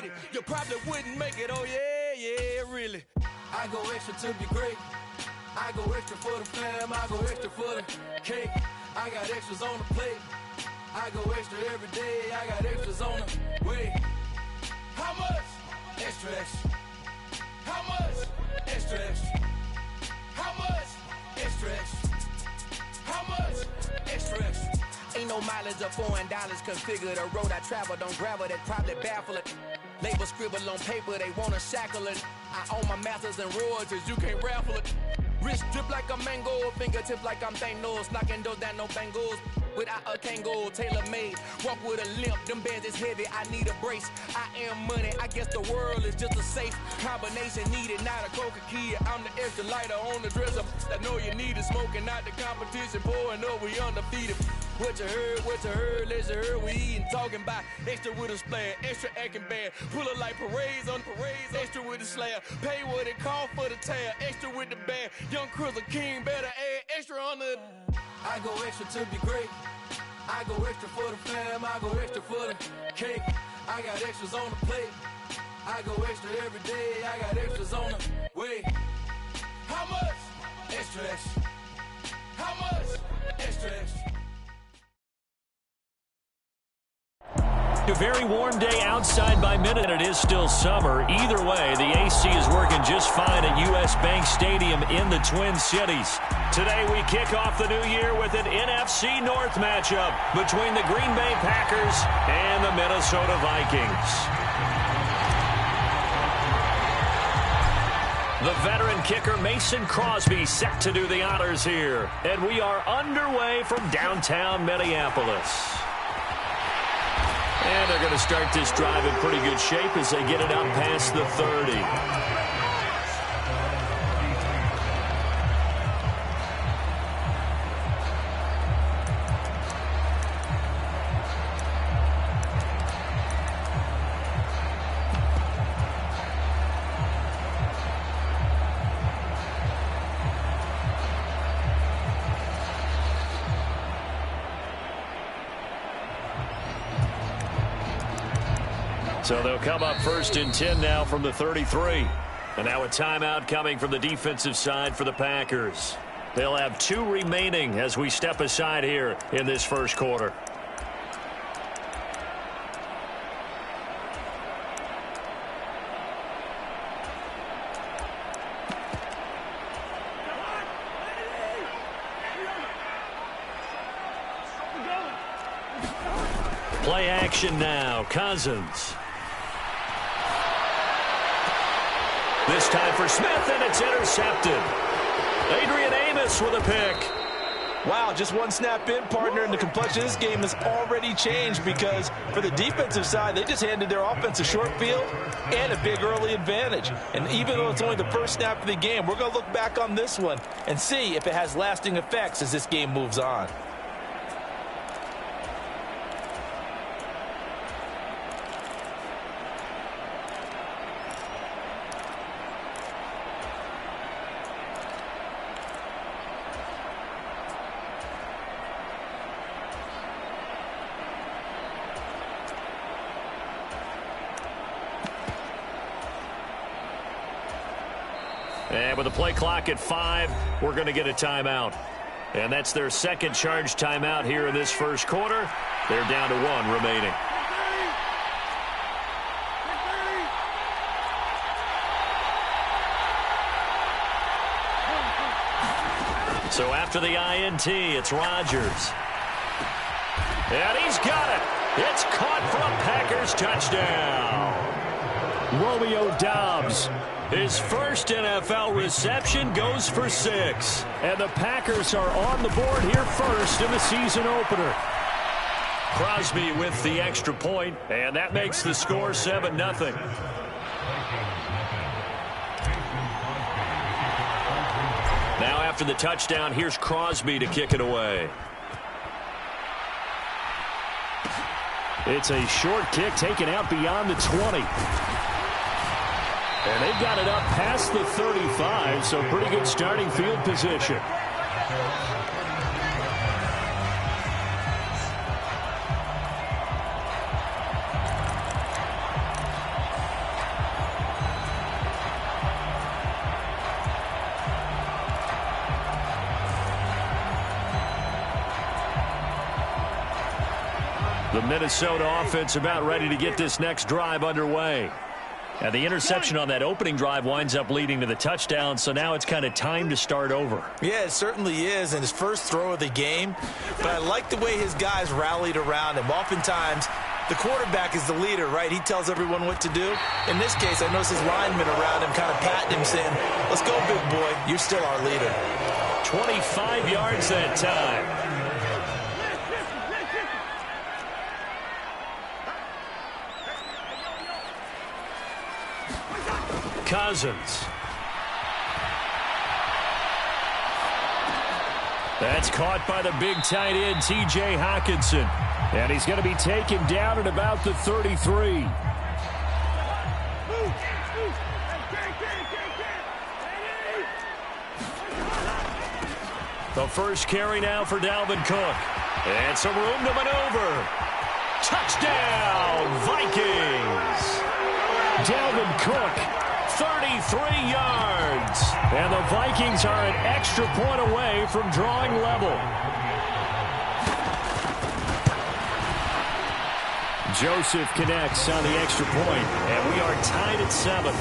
it. You probably wouldn't make it, oh yeah, yeah, really. I go extra to be great. I go extra for the fam, I go extra for the cake. I got extras on the plate. I go extra every day, I got extras on the way. How much? Extra, extra. How much? Extra, extra. How much? Extra, extra. How much? Extra, extra. Ain't no mileage of $4 configure the road I travel. Don't gravel, that probably baffle it. Label scribble on paper, they wanna shackle it. I own my masters and royalties, you can't raffle it. Wrist drip like a mango, fingertip like I'm Thanos. Knocking doors down, no bangles. Without a Kango, tailor-made. Walk with a limp, them bands is heavy, I need a brace. I am money, I guess the world is just a safe combination needed, not a coca key. I'm the extra lighter on the dresser. I know you need it, smoking out the competition, pouring up, we undefeated. What you heard, let's heard, we eating, talking about extra with a splash, extra acting bad. Pull it like parades on parades, extra with the slab. Pay what it cost for the tab, extra with the band. Young Cruiser King, better add extra on the. I go extra to be great. I go extra for the fam, I go extra for the cake. I got extras on the plate. I go extra every day, I got extras on the way. How much? Extra, extra. How much? Extra, extra. A very warm day outside by minute. It is still summer. Either way, the AC is working just fine at U.S. Bank Stadium in the Twin Cities. Today we kick off the new year with an NFC North matchup between the Green Bay Packers and the Minnesota Vikings. The veteran kicker Mason Crosby set to do the honors here. And we are underway from downtown Minneapolis. And they're going to start this drive in pretty good shape as they get it up past the 30. So they'll come up 1st and 10 now from the 33. And now a timeout coming from the defensive side for the Packers. They'll have 2 remaining as we step aside here in this first quarter. Play action now. Cousins. This time for Smith, and it's intercepted. Adrian Amos with a pick. Wow, just one snap in, partner, and the complexion of this game has already changed because for the defensive side, they just handed their offense a short field and a big early advantage. And even though it's only the first snap of the game, we're going to look back on this one and see if it has lasting effects as this game moves on. And with the play clock at 5, we're going to get a timeout. And that's their second charge timeout here in this first quarter. They're down to 1 remaining. So after the INT, it's Rodgers. And he's got it. It's caught for a Packers touchdown. Romeo Doubs. His first NFL reception goes for 6. And the Packers are on the board here first in the season opener. Crosby with the extra point, and that makes the score 7-0. Now after the touchdown, here's Crosby to kick it away. It's a short kick taken out beyond the 20. And they've got it up past the 35, so pretty good starting field position. The Minnesota offense about ready to get this next drive underway. Now, the interception on that opening drive winds up leading to the touchdown, so now it's kind of time to start over. Yeah, it certainly is, and his first throw of the game. But I like the way his guys rallied around him. Oftentimes, the quarterback is the leader, right? He tells everyone what to do. In this case, I noticed his linemen around him kind of patting him, saying, let's go, big boy. You're still our leader. 25 yards that time. Cousins. That's caught by the big tight end, T.J. Hockenson. And he's going to be taken down at about the 33. The first carry now for Dalvin Cook. And some room to maneuver. Touchdown, Vikings. Dalvin Cook. 33 yards. And the Vikings are an extra point away from drawing level. Joseph connects on the extra point, and we are tied at 7.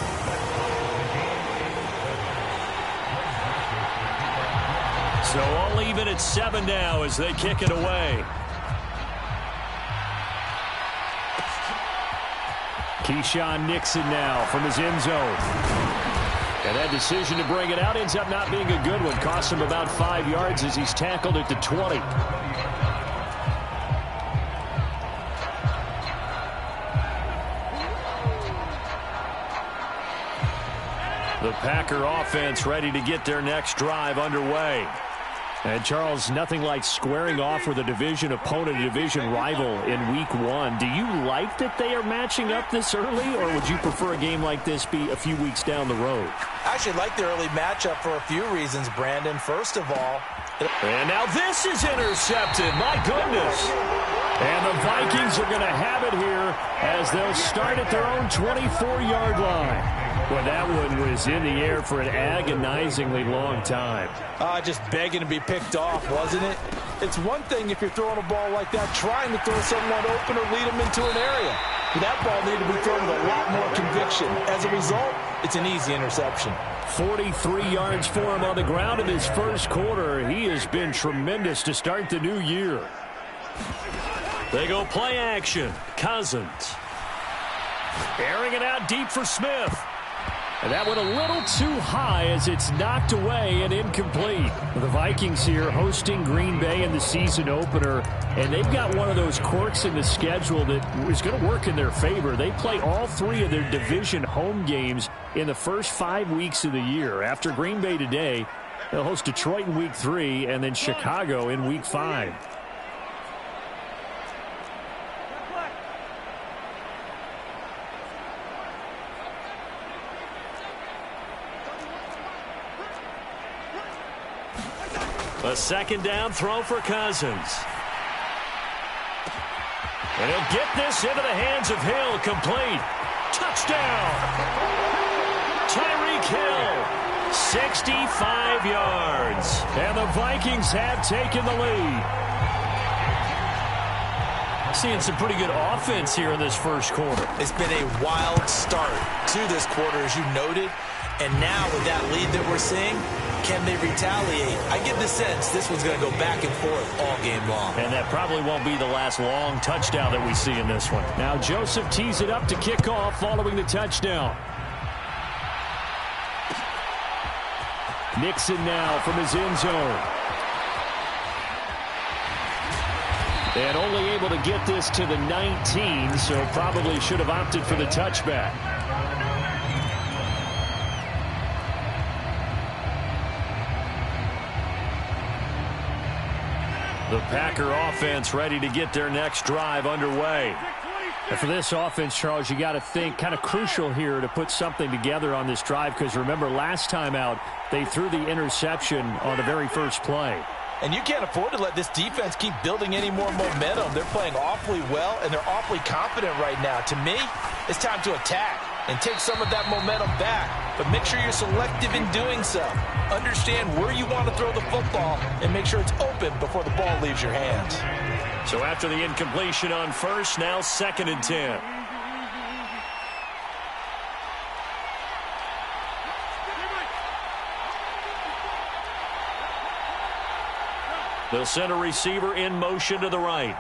So all even at 7 now as they kick it away. Keyshawn Nixon now from his end zone. And that decision to bring it out ends up not being a good one. Costs him about 5 yards as he's tackled at the 20. The Packer offense ready to get their next drive underway. And, Charles, nothing like squaring off with a division opponent, a division rival in Week 1. Do you like that they are matching up this early, or would you prefer a game like this be a few weeks down the road? I actually like the early matchup for a few reasons, Brandon. First of all, and now this is intercepted. My goodness. And the Vikings are going to have it here as they'll start at their own 24-yard line. Well, that one was in the air for an agonizingly long time. Just begging to be picked off, wasn't it? It's one thing if you're throwing a ball like that, trying to throw someone open or lead them into an area. But that ball needed to be thrown with a lot more conviction. As a result, it's an easy interception. 43 yards for him on the ground in his first quarter. He has been tremendous to start the new year. They go play action. Cousins. Airing it out deep for Smith. And that went a little too high as it's knocked away and incomplete. The Vikings here hosting Green Bay in the season opener, and they've got one of those quirks in the schedule that is going to work in their favor. They play all 3 of their division home games in the first 5 weeks of the year. After Green Bay today, they'll host Detroit in Week 3 and then Chicago in Week 5. A second down throw for Cousins. And he'll get this into the hands of Hill. Complete. Touchdown. Tyreek Hill. 65 yards. And the Vikings have taken the lead. Seeing some pretty good offense here in this first quarter. It's been a wild start to this quarter, as you noted. And now with that lead that we're seeing, can they retaliate? I get the sense this one's going to go back and forth all game long. And that probably won't be the last long touchdown that we see in this one. Now Joseph tees it up to kick off following the touchdown. Nixon now from his end zone. And only able to get this to the 19, so probably should have opted for the touchback. The Packer offense ready to get their next drive underway. And for this offense, Charles, you got to think kind of crucial here to put something together on this drive, because remember last time out they threw the interception on the very first play. And you can't afford to let this defense keep building any more momentum. They're playing awfully well, and they're awfully confident right now. To me, it's time to attack and take some of that momentum back. But make sure you're selective in doing so. Understand where you want to throw the football and make sure it's open before the ball leaves your hands. So after the incompletion on first, now 2nd and 10. They'll send a receiver in motion to the right.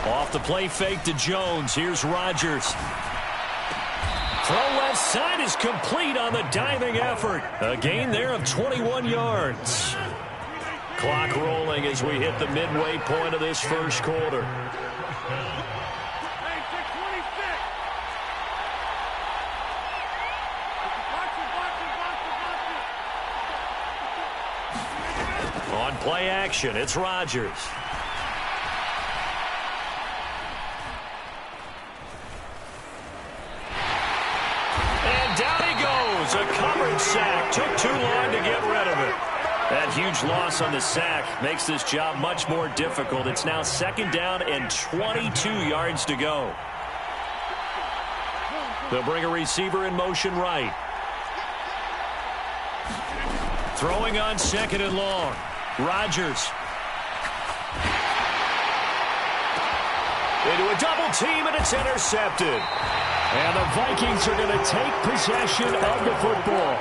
Off the play fake to Jones. Here's Rodgers. Throw left side is complete on the diving effort. A gain there of 21 yards. Clock rolling as we hit the midway point of this first quarter. On play action, it's Rodgers. And down he goes. A coverage sack. Took too long to get rid of it. That huge loss on the sack makes this job much more difficult. It's now 2nd down and 22 yards to go. They'll bring a receiver in motion right. Throwing on 2nd and long. Rodgers. Into a double team, and it's intercepted. And the Vikings are going to take possession of the football.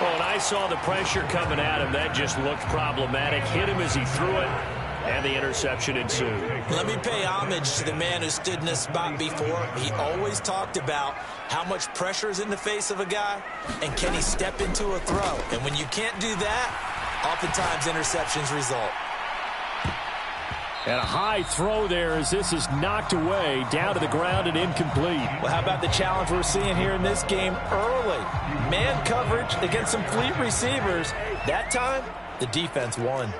Well, and I saw the pressure coming at him. That just looked problematic. Hit him as he threw it, and the interception ensued. Let me pay homage to the man who stood in this spot before. He always talked about how much pressure is in the face of a guy, and can he step into a throw. And when you can't do that, oftentimes interceptions result. And a high throw there as this is knocked away, down to the ground and incomplete. Well, how about the challenge we're seeing here in this game early? Man coverage against some fleet receivers. That time, the defense won.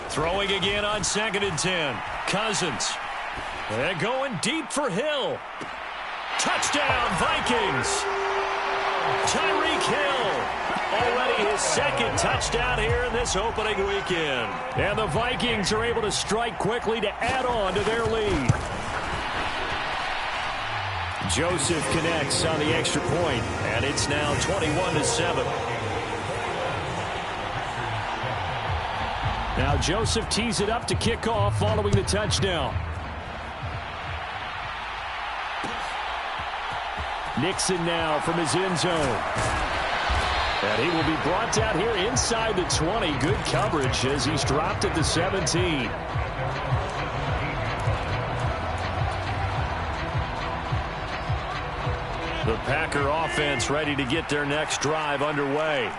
Throwing again on 2nd and 10. Cousins. They're going deep for Hill. Touchdown, Vikings. Tyreek Hill. Already his 2nd touchdown here in this opening weekend. And the Vikings are able to strike quickly to add on to their lead. Joseph connects on the extra point, and it's now 21-7. Now Joseph tees it up to kick off following the touchdown. Nixon now from his end zone. And he will be brought down here inside the 20. Good coverage as he's dropped at the 17. The Packer offense ready to get their next drive underway.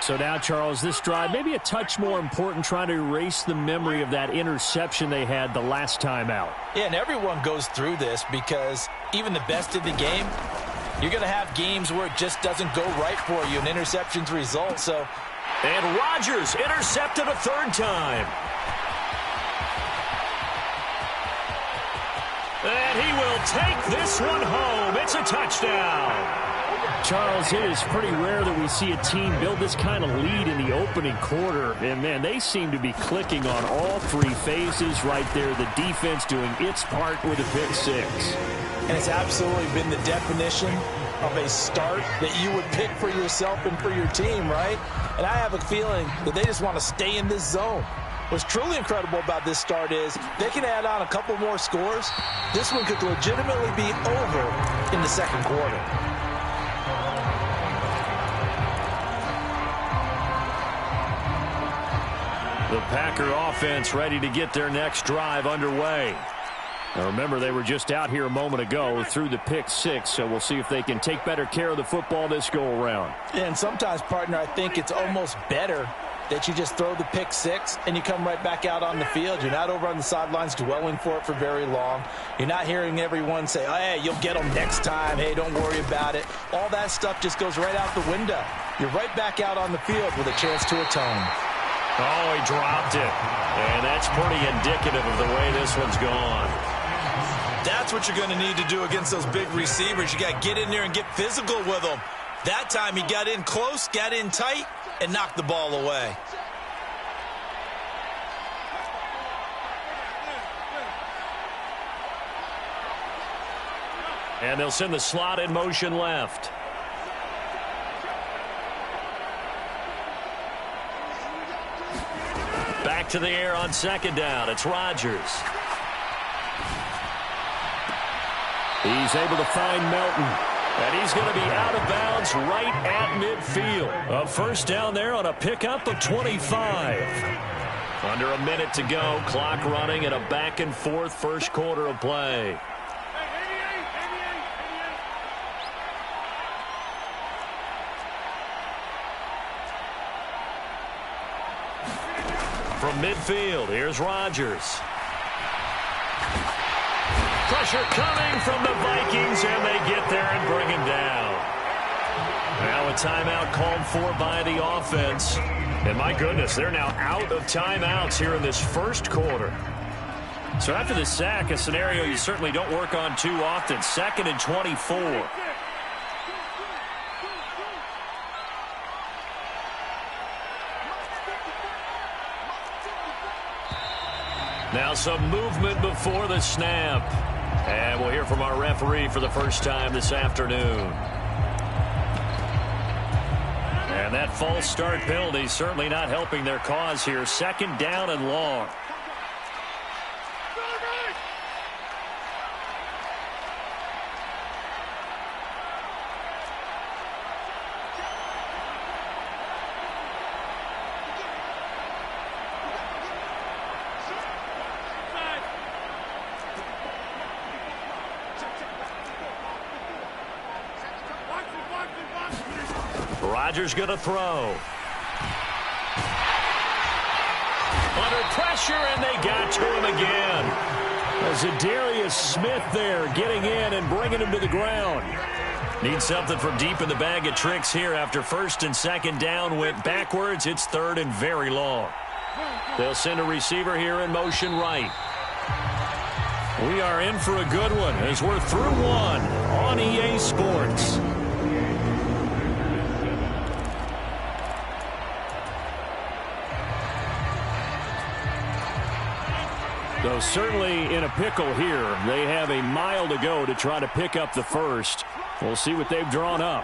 So now, Charles, this drive maybe a touch more important, trying to erase the memory of that interception they had the last time out. Yeah, and everyone goes through this because even the best of the game, you're going to have games where it just doesn't go right for you, and interceptions result. So, and Rodgers intercepted a 3rd time. And he will take this one home. It's a touchdown. Charles, it is pretty rare that we see a team build this kind of lead in the opening quarter. And, man, they seem to be clicking on all 3 phases right there. The defense doing its part with a pick 6. And it's absolutely been the definition of a start that you would pick for yourself and for your team, right? And I have a feeling that they just want to stay in this zone. What's truly incredible about this start is they can add on a couple more scores. This one could legitimately be over in the 2nd quarter. The Packer offense ready to get their next drive underway. Now remember, they were just out here a moment ago through the pick 6, so we'll see if they can take better care of the football this go-around. And sometimes, partner, I think it's almost better that you just throw the pick 6 and you come right back out on the field. You're not over on the sidelines dwelling for it for very long. You're not hearing everyone say, oh, hey, you'll get them next time. Hey, don't worry about it. All that stuff just goes right out the window. You're right back out on the field with a chance to atone. Oh, he dropped it. And that's pretty indicative of the way this one's gone. That's what you're going to need to do against those big receivers. You got to get in there and get physical with them. That time he got in close, got in tight, and knocked the ball away. And they'll send the slot in motion left. Back to the air on second down. It's Rodgers. He's able to find Melton. And he's going to be out of bounds right at midfield. A first down there on a pickup of 25. Under a minute to go. Clock running in a back-and-forth first quarter of play. From midfield, here's Rodgers. Pressure coming from the Vikings, and they get there and bring him down. Now a timeout called for by the offense. And my goodness, they're now out of timeouts here in this first quarter. So after the sack, a scenario you certainly don't work on too often. 2nd and 24. Now some movement before the snap. And we'll hear from our referee for the first time this afternoon. And that false start penalty certainly not helping their cause here. 2nd down and long. Rodgers going to throw. Under pressure, and they got to him again. Za'Darius Smith there getting in and bringing him to the ground. Need something from deep in the bag of tricks here after 1st and 2nd down went backwards. It's 3rd and very long. They'll send a receiver here in motion right. We are in for a good one as we're through one on EA Sports. So certainly in a pickle here. They have a mile to go to try to pick up the first. We'll see what they've drawn up.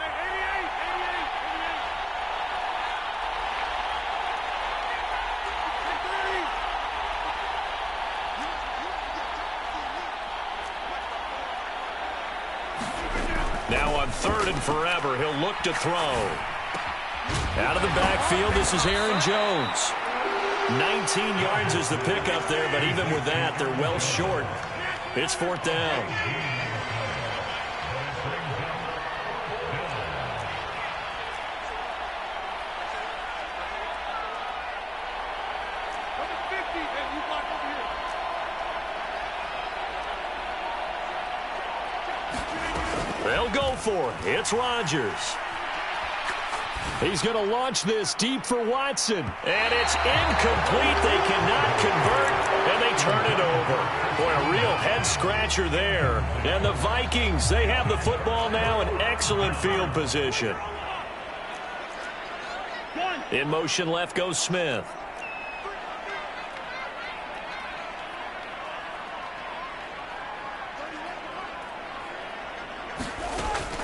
Now on 3rd and forever, he'll look to throw. Out of the backfield, this is Aaron Jones. 19 yards is the pickup there, but even with that, they're well short. It's 4th down. They'll go for it. It's Rodgers. He's going to launch this deep for Watson. And it's incomplete. They cannot convert, and they turn it over. Boy, a real head-scratcher there. And the Vikings, they have the football now in excellent field position. In motion left goes Smith.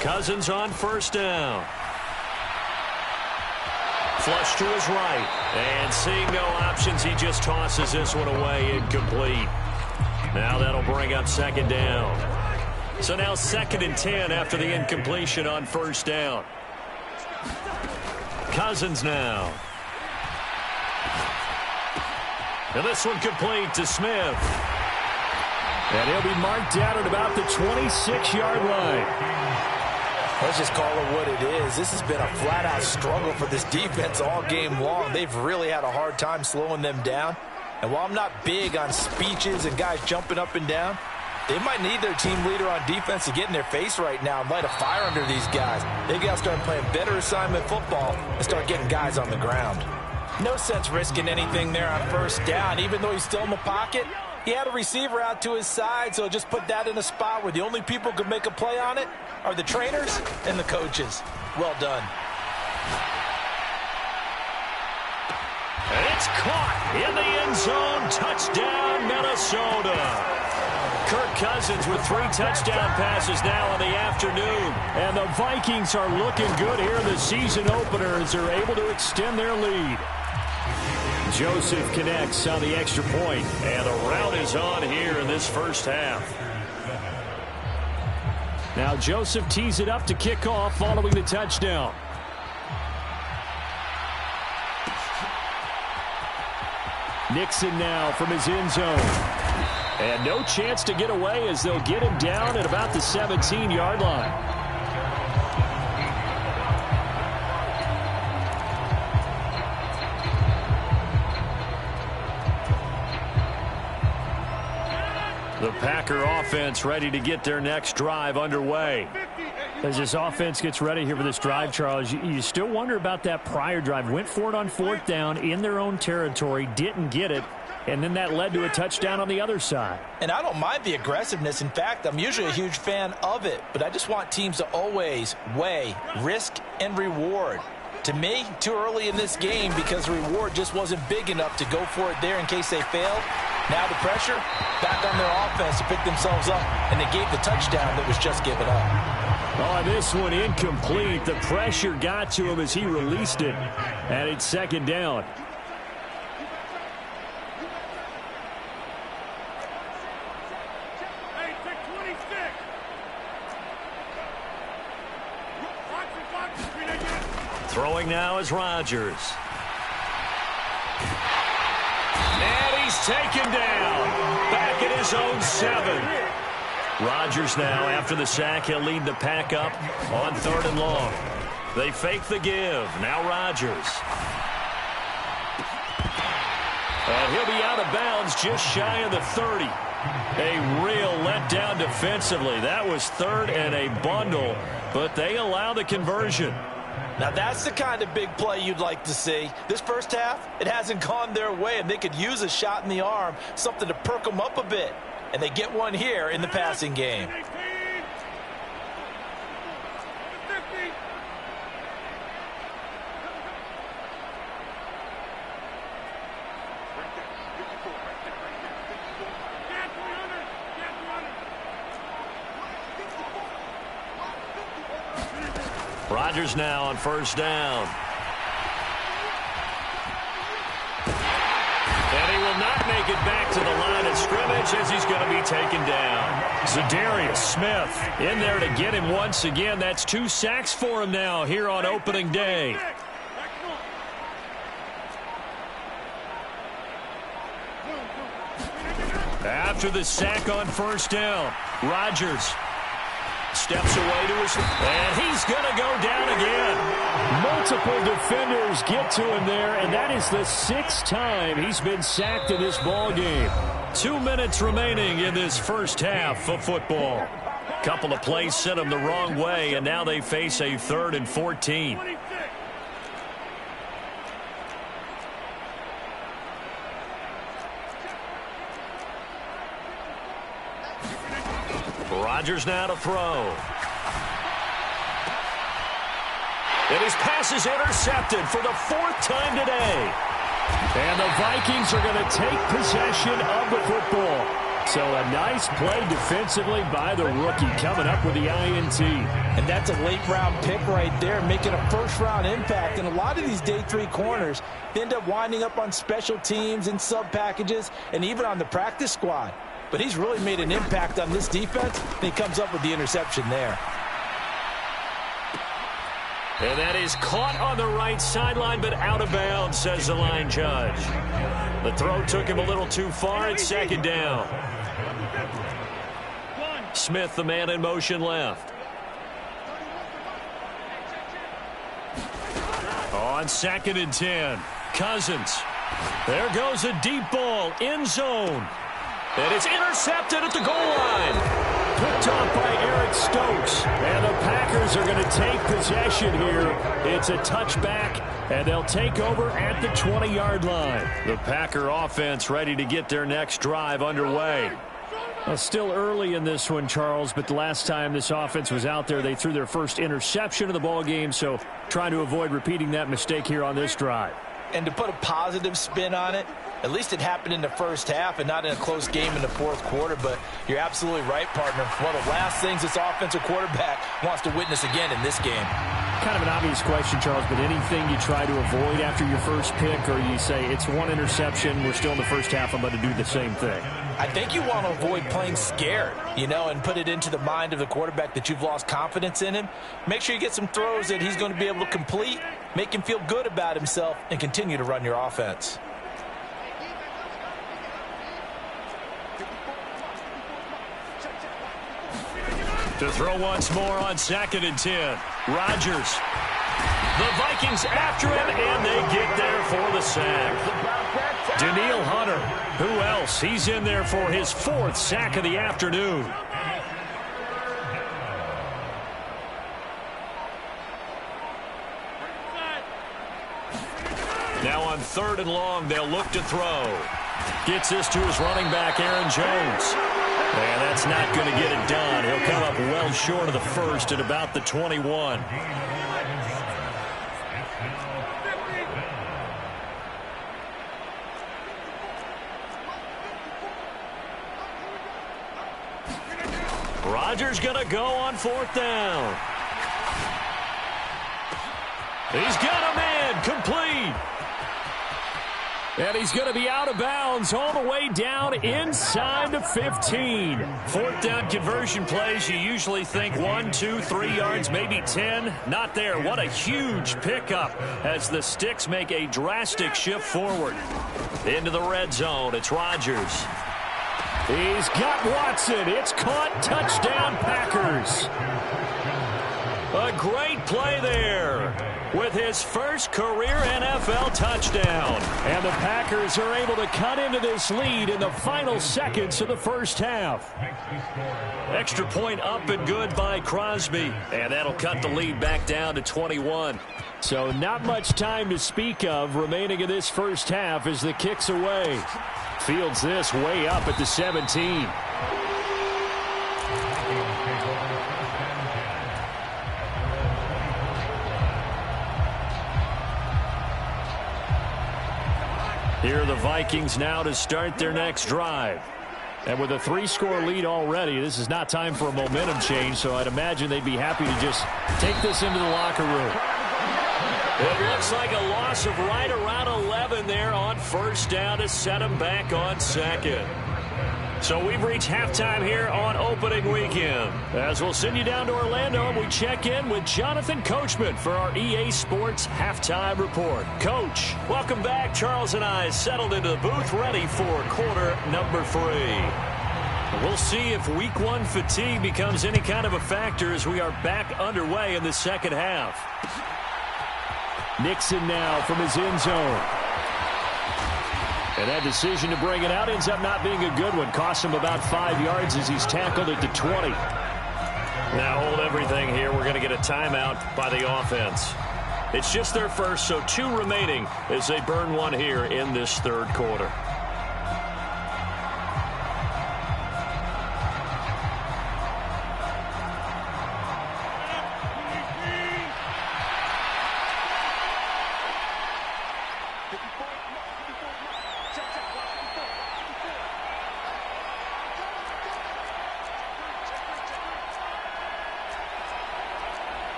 Cousins on 1st down. Flush to his right. And seeing no options, he just tosses this one away, incomplete. Now that'll bring up 2nd down. So now 2nd and 10 after the incompletion on 1st down. Cousins now. And this one complete to Smith. And he'll be marked down at about the 26-yard line. Let's just call it what it is. This has been a flat-out struggle for this defense all game long. They've really had a hard time slowing them down. And while I'm not big on speeches and guys jumping up and down, they might need their team leader on defense to get in their face right now and light a fire under these guys. They got to start playing better assignment football and start getting guys on the ground. No sense risking anything there on 1st down. Even though he's still in the pocket, he had a receiver out to his side, so just put that in a spot where the only people who can make a play on it are the trainers and the coaches. Well done. And it's caught in the end zone. Touchdown, Minnesota. Kirk Cousins with 3 touchdown passes now in the afternoon. And the Vikings are looking good here in the season opener as they're able to extend their lead. Joseph connects on the extra point. And the rout is on here in this first half. Now Joseph tees it up to kick off following the touchdown. Nixon now from his end zone. And no chance to get away as they'll get him down at about the 17-yard line. The Packer offense ready to get their next drive underway. As this offense gets ready here for this drive, Charles, you still wonder about that prior drive. Went for it on 4th down in their own territory, didn't get it, and then that led to a touchdown on the other side. And I don't mind the aggressiveness. In fact, I'm usually a huge fan of it, but I just want teams to always weigh risk and reward. To me, too early in this game because the reward just wasn't big enough to go for it there in case they failed. Now the pressure back on their offense to pick themselves up, and they gave the touchdown that was just given up. Oh, this one incomplete. The pressure got to him as he released it, and it's 2nd down. Throwing now is Rodgers. And he's taken down. Back at his own 7. Rodgers now, after the sack, he'll lead the pack up on 3rd and long. They fake the give. Now Rodgers. And he'll be out of bounds just shy of the 30. A real letdown defensively. That was 3rd and a bundle, but they allow the conversion. Now that's the kind of big play you'd like to see. This first half, it hasn't gone their way, and they could use a shot in the arm, something to perk them up a bit. And they get one here in the passing game. Rodgers now on 1st down. And he will not make it back to the line of scrimmage as he's going to be taken down. Za'Darius Smith in there to get him once again. That's 2 sacks for him now here on opening day. After the sack on 1st down, Rodgers steps away to his, and he's going to go down again. Multiple defenders get to him there, and that is the 6th time he's been sacked in this ball game. 2 minutes remaining in this first half of football. Couple of plays sent them the wrong way, and now they face a 3rd and 14. Rodgers now to throw. And his pass is intercepted for the 4th time today. And the Vikings are going to take possession of the football. So a nice play defensively by the rookie coming up with the INT. And that's a late-round pick right there, making a first-round impact. And a lot of these day 3 corners end up winding up on special teams and sub-packages and even on the practice squad. But he's really made an impact on this defense, and he comes up with the interception there. And that is caught on the right sideline, but out of bounds, says the line judge. The throw took him a little too far. It's 2nd down. Smith, the man in motion left. On 2nd and 10, Cousins. There goes a deep ball, end zone. And it's intercepted at the goal line. Picked off by Eric Stokes. And the Packers are going to take possession here. It's a touchback, and they'll take over at the 20-yard line. The Packer offense ready to get their next drive underway. Well, still early in this one, Charles, but the last time this offense was out there, they threw their first interception of the ball game, so trying to avoid repeating that mistake here on this drive. And to put a positive spin on it, At least it happened in the first half and not in a close game in the fourth quarter. But you're absolutely right, partner. One of the last things this offensive quarterback wants to witness again in this game. Kind of an obvious question, Charles, but anything you try to avoid after your first pick, or you say it's one interception, we're still in the first half, I'm going to do the same thing? I think you want to avoid playing scared, and put it into the mind of the quarterback that you've lost confidence in him. Make sure you get some throws that he's going to be able to complete, make him feel good about himself, and continue to run your offense. To throw once more on 2nd and 10. Rodgers. The Vikings after him, and they get there for the sack. Danielle Hunter. Who else? He's in there for his 4th sack of the afternoon. Now on 3rd and long, they'll look to throw. Gets this to his running back, Aaron Jones. And that's not going to get it done. He'll come up well short of the first at about the 21. Rodgers going to go on 4th down. He's got a man complete. And he's going to be out of bounds all the way down inside the 15. 4th down conversion plays, you usually think 1, 2, 3 yards, maybe 10. Not there. What a huge pickup as the Sticks make a drastic shift forward. Into the red zone, it's Rodgers. He's got Watson. It's caught. Touchdown, Packers. A great play there with his first career NFL touchdown. And the Packers are able to cut into this lead in the final seconds of the first half. Extra point up and good by Crosby. And that'll cut the lead back down to 21. So not much time to speak of remaining in this first half as the kick's away. Fields this way up at the 17. Here are the Vikings now to start their next drive. And with a 3-score lead already, this is not time for a momentum change, so I'd imagine they'd be happy to just take this into the locker room. It looks like a loss of right around 11 there on 1st down to set them back on 2nd. So we've reached halftime here on opening weekend. As we'll send you down to Orlando, and we check in with Jonathan Coachman for our EA Sports Halftime Report. Coach, welcome back. Charles and I settled into the booth ready for quarter number 3. We'll see if week 1 fatigue becomes any kind of a factor as we are back underway in the second half. Nixon now from his end zone. And that decision to bring it out ends up not being a good one. Costs him about 5 yards as he's tackled at the 20. Now hold everything here. We're going to get a timeout by the offense. It's just their first, so 2 remaining as they burn 1 here in this 3rd quarter.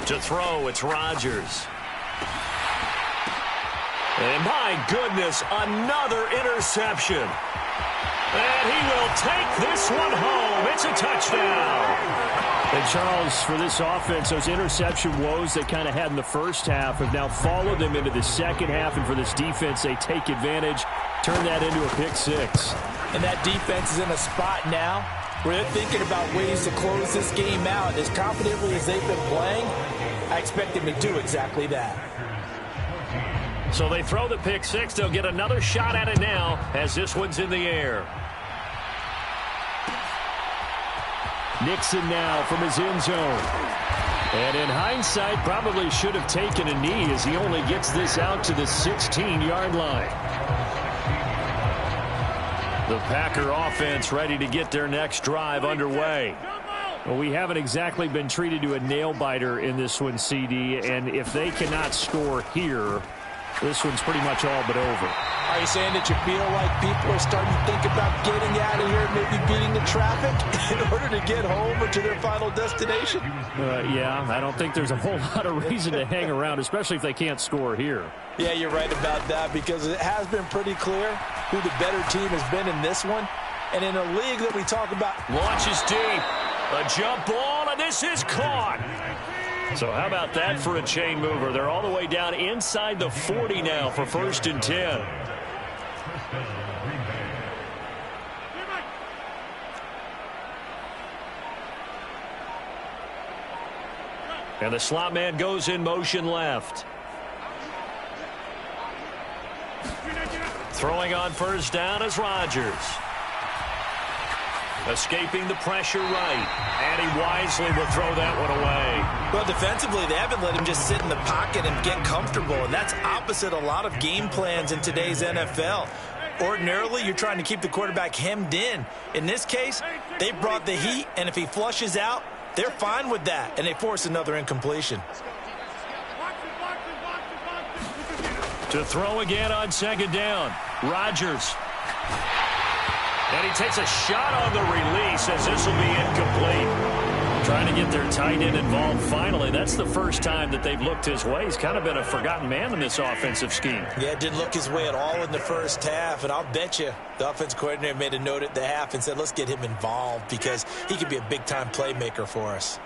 To throw, it's Rodgers. And my goodness, another interception. And he will take this one home. It's a touchdown. And Charles, for this offense, those interception woes they kind of had in the first half have now followed them into the second half. And for this defense, they take advantage, turn that into a pick 6. And that defense is in a spot now where they're thinking about ways to close this game out. As confidently as they've been playing, I expect them to do exactly that. So they throw the pick 6. They'll get another shot at it now as this one's in the air. Nixon now from his end zone. And in hindsight, probably should have taken a knee as he only gets this out to the 16-yard line. The Packer offense ready to get their next drive underway. Well, we haven't exactly been treated to a nail-biter in this one, CD, and if they cannot score here, this one's pretty much all but over. Are you saying that you feel like people are starting to think about getting out of here, maybe beating the traffic in order to get home or to their final destination? Yeah, I don't think there's a whole lot of reason to hang around, especially if they can't score here. Yeah, you're right about that, because it has been pretty clear who the better team has been in this one. And in a league that we talk about. Launches deep. A jump ball, and this is caught. So how about that for a chain mover? They're all the way down inside the 40 now for 1st and 10. And the slot man goes in motion left. Throwing on 1st down is Rodgers. Escaping the pressure right. And he wisely will throw that one away. Well, defensively, they haven't let him just sit in the pocket and get comfortable. And that's opposite a lot of game plans in today's NFL. Ordinarily, you're trying to keep the quarterback hemmed in. In this case, they brought the heat, and if he flushes out, they're fine with that, and they force another incompletion. To throw again on 2nd down. Rodgers. And he takes a shot on the release as this will be incomplete. Trying to get their tight end involved finally. That's the first time that they've looked his way. He's kind of been a forgotten man in this offensive scheme. Yeah, didn't look his way at all in the first half. And I'll bet you the offense coordinator made a note at the half and said, let's get him involved because he could be a big-time playmaker for us.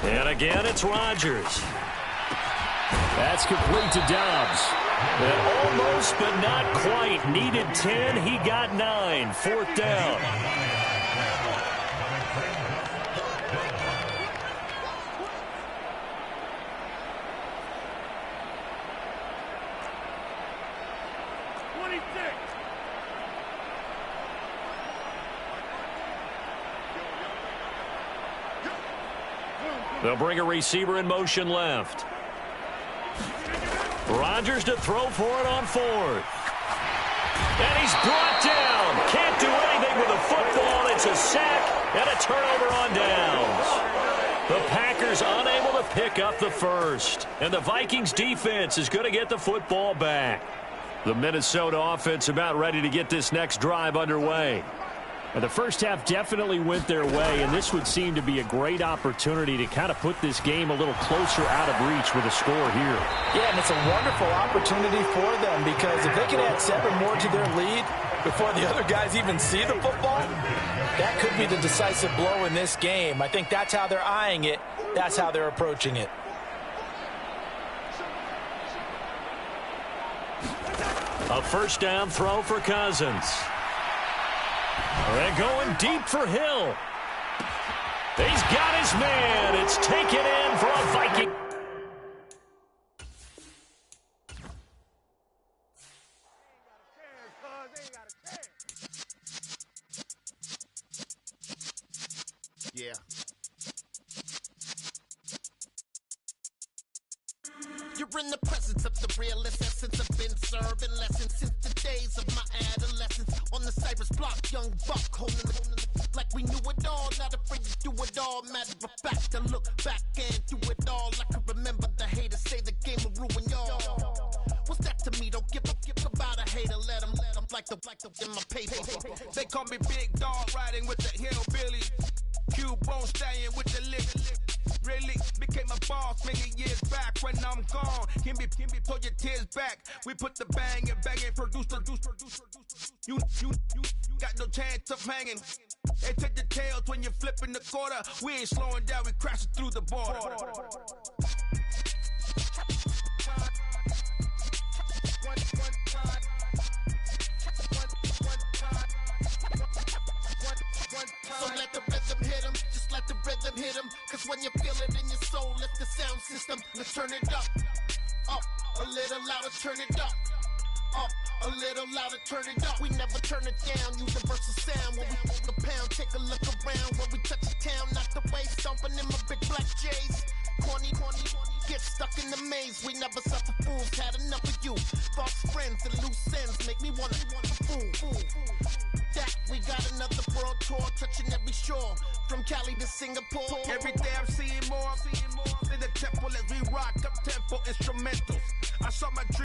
And again, it's Rodgers. That's complete to Dobbs. And almost, but not quite. Needed 10. He got 9. 4th down. They'll bring a receiver in motion left. Rodgers to throw for it on 4th. And he's brought down. Can't do anything with the football. It's a sack and a turnover on downs. The Packers unable to pick up the first. And the Vikings defense is going to get the football back. The Minnesota offense about ready to get this next drive underway. And the first half definitely went their way, and this would seem to be a great opportunity to kind of put this game a little closer out of reach with a score here. Yeah, and it's a wonderful opportunity for them because if they can add 7 more to their lead before the other guys even see the football, that could be the decisive blow in this game. I think that's how they're eyeing it. That's how they're approaching it. A 1st down throw for Cousins. They're going deep for Hill. He's got his man. It's taken in for a Viking. Yeah. You're in the presence of the realest essence. I've been serving lessons since the days of my adolescence. On the Cypress block, young buck holding the like we knew it all. Not afraid to do it all. Matter of fact, to look back and do it all. I can remember the haters say the game will ruin y'all. What's that to me? Don't give about a hater. Let them like the in my paper. They call me Big Dog, riding with the hillbilly. Q-Bone staying with the lick. Really became a boss many years back. When I'm gone, can be pull your tears back. We put the bang and produce. You got no chance of hanging. They take the tails when you're flipping the quarter. We ain't slowing down, we crashing through the border. So let the rhythm hit 'em, just let the rhythm hit 'em. Cause when you feel it in your soul, lift the sound system. Let's turn it up, a little louder, turn it up, a little louder, turn it up. We never turn it down, universal sound. When we walk the pound, take a look around. When we touch the town, knock the way, stomping in my big black J's. Corny stuck in the maze. We never suffer fools. Had enough of you. False friends and loose ends make me wanna fool. That we got another world tour, touching every shore, from Cali to Singapore. Every day I'm seeing more. In the temple as we rock up tempo instrumentals. I saw my dream.